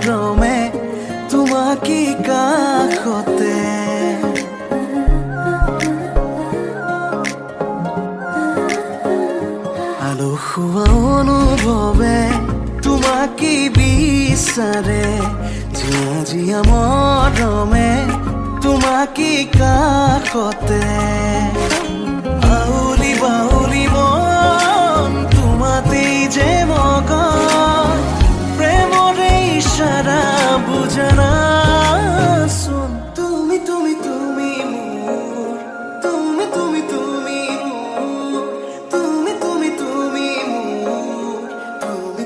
মৰমে তোমাকে কাষতে আলসুৱা অনুভৱে তোমাকে বিচাৰে জিয়া জিয়া মৰমে তোমাকে কাষতে বাউলি বাউলি মন তোমাতেই যে মগন প্ৰেমৰে ইশাৰা বুজা না